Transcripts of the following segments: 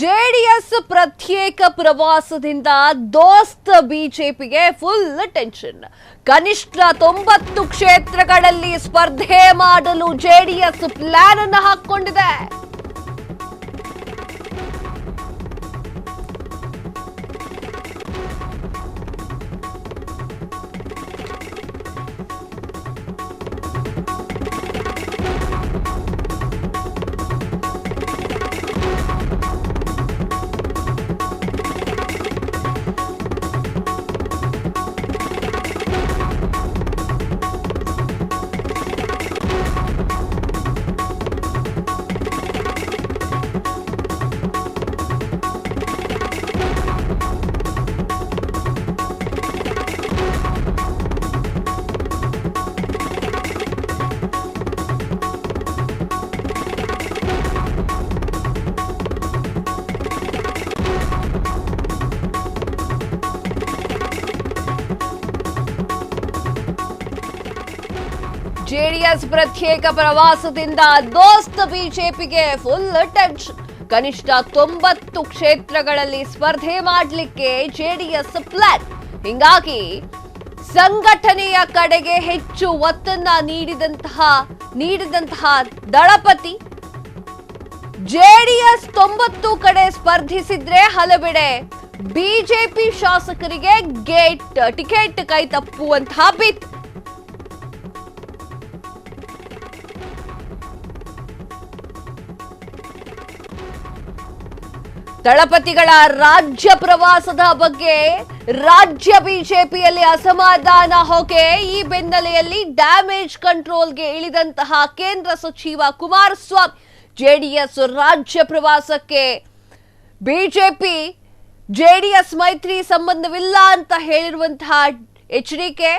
JDS ಪ್ರತ್ಯೇಕ ಪ್ರವಾಸದಿಂದ ದೋಸ್ತ್ ಬಿಜೆಪಿಗೆ ಫುಲ್ ಟೆನ್ಷನ್. ಕನಿಷ್ಠ 90 ಕ್ಷೇತ್ರಗಳಲ್ಲಿ ಸ್ಪರ್ಧೆ ಮಾಡಲು ಜೆಡಿಎಸ್ ಪ್ಲಾನ್ ಅನ್ನು ಹಾಕಿಕೊಂಡಿದೆ. ಜೆಡಿಎಸ್ ಪ್ರತ್ಯೇಕ ಪ್ರವಾಸದಿಂದ ದೋಸ್ತ್ ಬಿಜೆಪಿಗೆ ಫುಲ್ ಟೆನ್ಷನ್. ಕನಿಷ್ಠ 90 ಕ್ಷೇತ್ರಗಳಲ್ಲಿ ಸ್ಪರ್ಧೆ ಮಾಡಲಿಕ್ಕೆ ಜೆಡಿಎಸ್ ಪ್ಲಾನ್. ಹಿಂಗಾಗಿ ಸಂಘಟನೆಯ ಕಡೆಗೆ ಹೆಚ್ಚು ಒತ್ತನ್ನ ನೀಡಿದಂತಹ ದಳಪತಿ ಜೆಡಿಎಸ್ 90 ಕಡೆ ಸ್ಪರ್ಧಿಸಿದ್ರೆ ಹಲವೆಡೆ ಬಿಜೆಪಿ ಶಾಸಕರಿಗೆ ಟಿಕೆಟ್ ಕೈ ತಪ್ಪುವಂತಹ ಭೀತಿ. ದಳಪತಿಗಳ ರಾಜ್ಯ ಪ್ರವಾಸದ ಬಗ್ಗೆ ರಾಜ್ಯ ಬಿಜೆಪಿಯಲ್ಲಿ ಅಸಮಾಧಾನ ಹೊಗೆ. ಈ ಬೆನ್ನಲೆಯಲ್ಲಿ ಡ್ಯಾಮೇಜ್ ಕಂಟ್ರೋಲ್ಗೆ ಇಳಿದಂತಹ ಕೇಂದ್ರ ಸಚಿವ ಕುಮಾರಸ್ವಾಮಿ ಜೆಡಿಎಸ್ ರಾಜ್ಯ ಪ್ರವಾಸಕ್ಕೆ ಬಿಜೆಪಿ ಜೆಡಿಎಸ್ ಮೈತ್ರಿ ಸಂಬಂಧವಿಲ್ಲ ಅಂತ ಹೇಳಿರುವಂತಹ ಎಚ್ಚರಿಕೆ.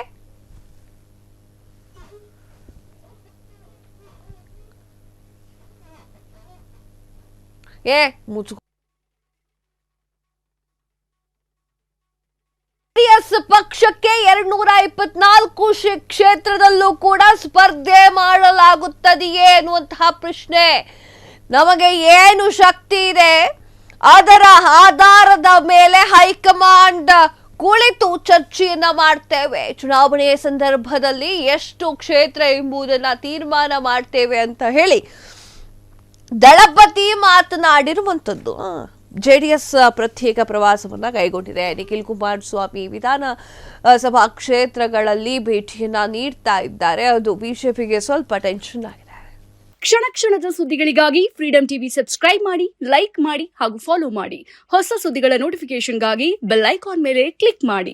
ಜೆಡಿಎಸ್ ಪಕ್ಷಕ್ಕೆ 224 ಕ್ಷೇತ್ರದಲ್ಲೂ ಕೂಡ ಸ್ಪರ್ಧೆ ಮಾಡಲಾಗುತ್ತದೆಯೇ ಎನ್ನುವಂತಹ ಪ್ರಶ್ನೆ. ನಮಗೆ ಏನು ಶಕ್ತಿ ಇದೆ ಅದರ ಆಧಾರದ ಮೇಲೆ ಹೈಕಮಾಂಡ್ ಕುಳಿತು ಚರ್ಚೆಯನ್ನ ಮಾಡ್ತೇವೆ. ಚುನಾವಣೆಯ ಸಂದರ್ಭದಲ್ಲಿ ಎಷ್ಟು ಕ್ಷೇತ್ರ ಎಂಬುದನ್ನ ತೀರ್ಮಾನ ಮಾಡ್ತೇವೆ ಅಂತ ಹೇಳಿ ದಳಪತಿ ಮಾತನಾಡಿರುವಂಥದ್ದು. ಜೆಡಿಎಸ್ ಪ್ರತ್ಯೇಕ ಪ್ರವಾಸವನ್ನ ಕೈಗೊಂಡಿದೆ. ನಿಖಿಲ್ ಕುಮಾರಸ್ವಾಮಿ ವಿಧಾನಸಭಾ ಕ್ಷೇತ್ರಗಳಲ್ಲಿ ಭೇಟಿಯನ್ನ ನೀಡ್ತಾ ಇದ್ದಾರೆ. ಅದು ಬಿಜೆಪಿಗೆ ಸ್ವಲ್ಪ ಟೆನ್ಷನ್ ಆಗಿದೆ. ಕ್ಷಣ ಕ್ಷಣದ ಸುದ್ದಿಗಳಿಗಾಗಿ ಫ್ರೀಡಂ ಟಿವಿ ಸಬ್ಸ್ಕ್ರೈಬ್ ಮಾಡಿ, ಲೈಕ್ ಮಾಡಿ ಹಾಗೂ ಫಾಲೋ ಮಾಡಿ. ಹೊಸ ಸುದ್ದಿಗಳ ನೋಟಿಫಿಕೇಶನ್ಗಾಗಿ ಬೆಲ್ ಐಕಾನ್ ಮೇಲೆ ಕ್ಲಿಕ್ ಮಾಡಿ.